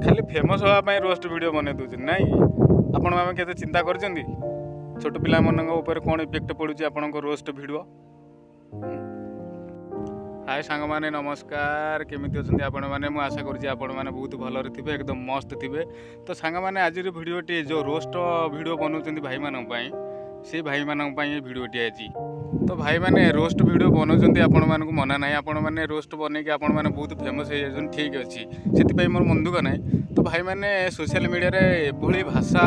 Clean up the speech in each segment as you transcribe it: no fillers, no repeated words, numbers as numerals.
खाली फेमस होगा roast video बने दूसरी ना आपण मैंने केते चिंता कर छोट पिला कौन इफेक्ट पड़ुची आपण रोस्ट वीडियो। हाय सांग माने नमस्कार केमिति अछंती आपण माने मु आशा करूची आपण माने बहुत भलरे थिबे एकदम मस्त थिबे। तो सांग माने आज वीडियोटी जो रोस्ट वीडियो बनाउछंती भाई मानन पई से भाई मानन पई वीडियोटी आजी। तो भाई माने रोस्ट वीडियो बनाउछंती आपण मानन को मना नाही आपण माने रोस्ट बने के आपण माने बहुत फेमस हे जन ठीक अछि सेति पई मोर मन दुख नाही। तो भाई माने सोशल मीडिया रे एभली भाषा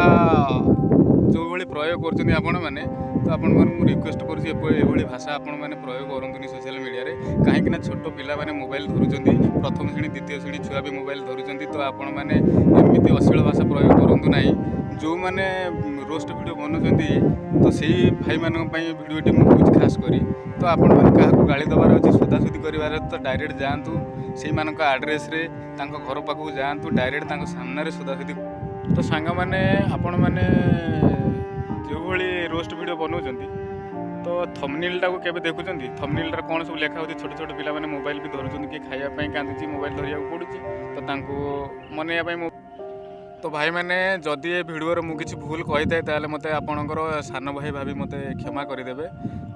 जो भली प्रयोग करछंती आपण माने तो आपण मानक रिक्वेस्ट करूँ एभली भाषा आपण मैंने प्रयोग करतुनि सोशल मीडिया रे कहीं छोट पिला माने मोबाइल धरुचंती प्रथम श्रेणी द्वितीय श्रेणी छुआ भी मोबाइल धरुचंती। तो आपण मैंने एमती अश्लील भाषा प्रयोग करतु ना जो मैंने रोस्ट वीडियो बनाउछंती तो सही भाई मानक पई वीडियोटी मुझे खास करी। तो आपण मैंने क्या गाड़ी दबार अच्छी सोदासोदी कर तो डायरेक्ट जातु से मानक आड्रेस रे तांको घर पाखु जातु डायरेक्ट तांको सामने सोदासोदी। तो सांग माने आपण माने जो भली रोस्ट वीडियो बनाउछंती तो थंबनेल टाको केबे देखुछंती थंबनेल रे कोन सब लेखा होती छोट छोट पिला माने मोबाइल भी धरुछंती कि खाइया पई कांदुची मोबाइल धरिया पड़ुची तो तांको मने पई। तो भाई मैंने जदि ए वीडियो मु किछि भूल कहि थाए ताले मते आपणकर सान भाई भाभी मते क्षमा करदेबे।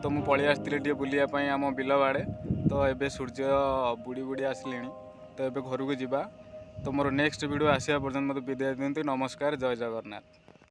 तो मु पळि आस्थिले टिए बुलिया पई आम बिल बाड़े तो एबे सूर्य बुड़ी बुड़ी आसलेनी तो एबे घर को जिबा। तो मोर नेक्स्ट वीडियो आसिया पर्यंत मते विदाय दियंतु। नमस्कार जय जगन्नाथ।